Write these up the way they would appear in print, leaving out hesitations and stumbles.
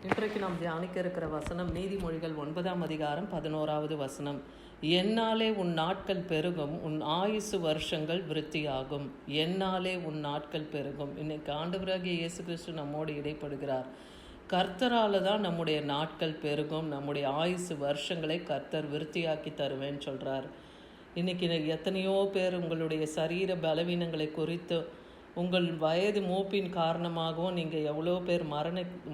இன்றைக்கு நாம் தியானிக்க இருக்கிற வசனம் நீதிமொழிகள் 9ஆம் அதிகாரம் 11வது வசனம். என்னாலே உன் நாட்கள் பெருகும், உன் ஆயுசு வருஷங்கள் விருத்தியாகும். என்னாலே உன் நாட்கள் பெருகும். இன்னைக்கு ஆண்டவராகிய இயேசு கிறிஸ்து நம்மோடு இடைப்படுகிறார். கர்த்தரால் தான் நம்முடைய நாட்கள் பெருகும், நம்முடைய ஆயுசு வருஷங்களை கர்த்தர் விருத்தியாக்கி தருவேன்னு சொல்கிறார். இன்றைக்கி எத்தனையோ பேர் உங்களுடைய சரீர பலவீனங்களை குறித்து, உங்கள் வயது மூப்பின் காரணமாகவும் நீங்கள் எவ்வளோ பேர்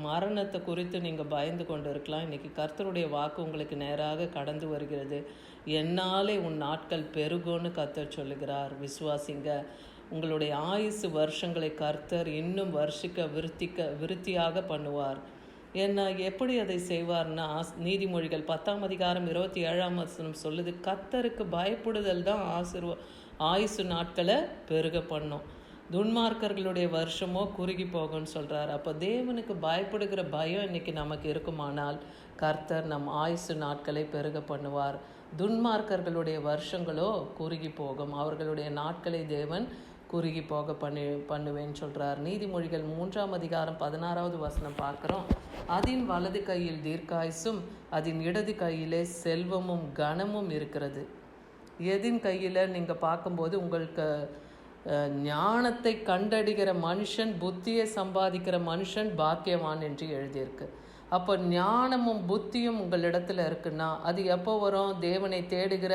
மரணத்தை குறித்து நீங்கள் பயந்து கொண்டு இருக்கலாம். இன்றைக்கி கர்த்தருடைய வாக்கு உங்களுக்கு நேராக கடந்து வருகிறது. என்னாலே உன் நாட்கள் பெருகும்னு கர்த்தர் சொல்லுகிறார். விசுவாசிங்க. உங்களுடைய ஆயுசு வருஷங்களை கர்த்தர் இன்னும் விருத்தியாக பண்ணுவார். என்ன எப்படி அதை செய்வார்னா, நீதிமொழிகள் 10ஆம் அதிகாரம் 27ஆம் வசனம் சொல்லுது, கர்த்தருக்கு பயப்படுதல் தான் ஆயுசு நாட்களை பெருக பண்ணும், துன்மார்க்கர்களுடைய வருஷமோ குறுகி போகும்னு சொல்கிறார். அப்போ தேவனுக்கு பயப்படுகிற பயம் இன்னைக்கு நமக்கு இருக்குமானால் கர்த்தர் நம் ஆயுசு நாட்களை பெருக பண்ணுவார். துன்மார்க்கர்களுடைய வருஷங்களோ குறுகி போகும், அவர்களுடைய நாட்களை தேவன் குறுகி போக பண்ணுவேன்னு சொல்கிறார். நீதிமொழிகள் 3ஆம் அதிகாரம் 16வது வசனம் பார்க்குறோம். அதின் வலது கையில் தீர்க்காயுசும் அதன் இடது கையிலே செல்வமும் கனமும் இருக்கிறது. எதின் கையில் நீங்கள் பார்க்கும்போது உங்களுக்கு ஞானத்தை கண்டடிகிற மனுஷன், புத்தியை சம்பாதிக்கிற மனுஷன் பாக்கியவான் என்று எழுதியிருக்கு. அப்போ ஞானமும் புத்தியும் உங்களிடத்தில் இருக்குன்னா அது எப்போ வரும்? தேவனை தேடுகிற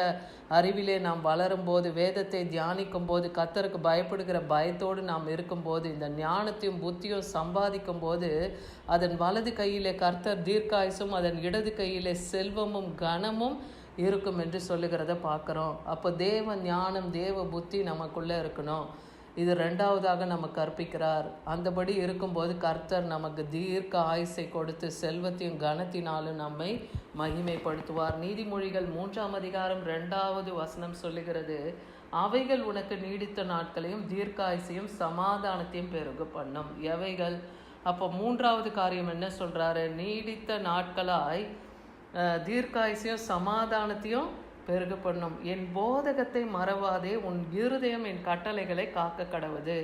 அறிவிலே நாம் வளரும்போது, வேதத்தை தியானிக்கும் போது, கர்த்தருக்கு பயப்படுகிற பயத்தோடு நாம் இருக்கும்போது, இந்த ஞானத்தையும் புத்தியும் சம்பாதிக்கும் போது அதன் வலது கையிலே கர்த்தர் தீர்க்காயுசும் அதன் இடது கையிலே செல்வமும் கனமும் இருக்கும் என்று சொல்லுகிறத பார்க்குறோம். அப்போ தேவ ஞானம், தேவ புத்தி நமக்குள்ளே இருக்கணும். இது ரெண்டாவதாக நம்ம கற்பிக்கிறார். அந்தபடி இருக்கும்போது கர்த்தர் நமக்கு தீர்க்க ஆயுசை கொடுத்து செல்வத்தையும் கனத்தினாலும் நம்மை மகிமைப்படுத்துவார். நீதிமொழிகள் 3ஆம் அதிகாரம் 2வது வசனம் சொல்லுகிறது, அவைகள் உனக்கு நீடித்த நாட்களையும் தீர்க்காயுசையும் சமாதானத்தையும் பெருக பண்ணும். எவைகள்? அப்போ 3வது காரியம் என்ன சொல்கிறாரு? நீடித்த நாட்களாய் தீர்க்காயுசையும் சமாதானத்தையும் பெருக பண்ணும். என் போதகத்தை மறவாதே, உன் இருதயம் என் கட்டளைகளை காக்க கடவுது.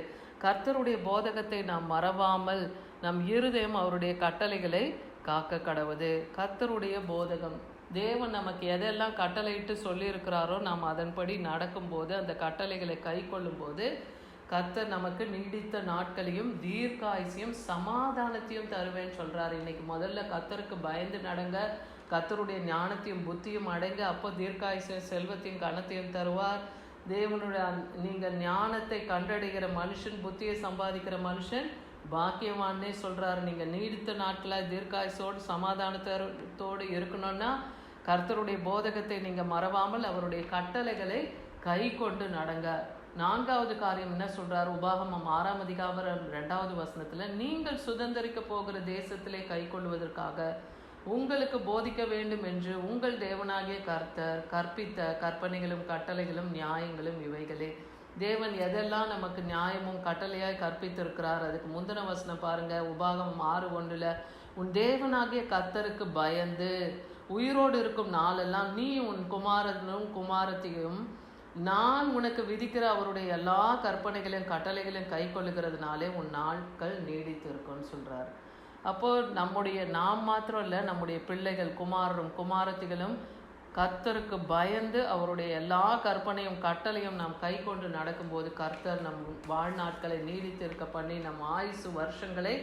கர்த்தருடைய போதகத்தை நாம் மறவாமல் நம் இருதயம் அவருடைய கட்டளைகளை காக்க கடவுது. கர்த்தருடைய போதகம், தேவன் நமக்கு எதெல்லாம் கட்டளையிட்டு சொல்லியிருக்கிறாரோ நாம் அதன்படி நடக்கும்போது, அந்த கட்டளைகளை கை கொள்ளும்போது கர்த்தர் நமக்கு நீடித்த நாட்களையும் தீர்க்காயுசையும் சமாதானத்தையும் தருவேன்னு சொல்கிறார். இன்னைக்கு முதல்ல கர்த்தருக்கு பயந்து நடங்க, கர்த்தருடைய ஞானத்தையும் புத்தியும் அடைங்க. அப்போ தீர்க்காயுசையும் செல்வத்தையும் கனத்தையும் தருவார். தேவனுடைய நீங்கள் ஞானத்தை கண்டடைகிற மனுஷன், புத்தியை சம்பாதிக்கிற மனுஷன் பாக்கியவான்னே சொல்கிறார். நீங்கள் நீடித்த நாட்களாக தீர்க்காயுசோடு சமாதானத்தோடு இருக்கணும்னா கர்த்தருடைய போதகத்தை நீங்கள் மறவாமல் அவருடைய கட்டளைகளை கை கொண்டு நடங்க. 4வது காரியம் என்ன சொல்றார்? உபாகமம் 6ஆம் அதிகாரம் 2வது வசனத்துல, நீங்கள் சுதந்திரிக்க போகிற தேசத்திலே கை கொள்வதற்காக உங்களுக்கு போதிக்க வேண்டும் என்று உங்கள் தேவனாகிய கர்த்தர் கற்பித்த கற்பனைகளும் கட்டளைகளும் நியாயங்களும் இவைகளே. தேவன் எதெல்லாம் நமக்கு நியாயமும் கட்டளையாய் கற்பித்திருக்கிறார். அதுக்கு முந்தின வசனம் பாருங்க, உபாகமம் 6:1, உன் தேவனாகிய கர்த்தருக்கு பயந்து உயிரோடு இருக்கும் நாளெல்லாம் நீ உன் குமாரனும் குமாரத்தையும் நான் உனக்கு விதிக்கிற அவருடைய எல்லா கற்பனைகளையும் கட்டளைகளையும் கை கொள்ளுகிறதுனாலே உன் நாட்கள் நீடித்து இருக்கும்னு சொல்கிறார். அப்போது நாம் மாத்திரம் இல்லை, நம்முடைய பிள்ளைகள், குமாரரும் குமாரத்திகளும் கர்த்தருக்கு பயந்து அவருடைய எல்லா கற்பனையும் கட்டளையும் நாம் கை கொண்டு நடக்கும்போது கர்த்தர் நம் வாழ்நாட்களை நீடித்து இருக்க பண்ணி நம் ஆயுசு வருஷங்களை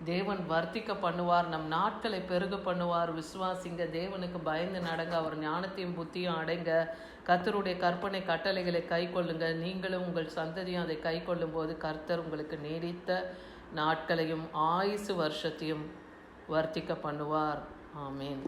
தேவன் வர்த்திக்க பண்ணுவார், நம் நாட்களை பெருக பண்ணுவார். விசுவாசிங்க, தேவனுக்கு பயந்து நடங்க, அவர் ஞானத்தையும் புத்தியும் அடைங்க, கர்த்தருடைய கற்பனை கட்டளைகளை கை கொள்ளுங்க. நீங்களும் உங்கள் சந்ததியும் அதை கை கொள்ளும் போது கர்த்தர் உங்களுக்கு நீடித்த நாட்களையும் ஆயுசு வருஷத்தையும் வர்த்திக்க பண்ணுவார். ஆமேன்.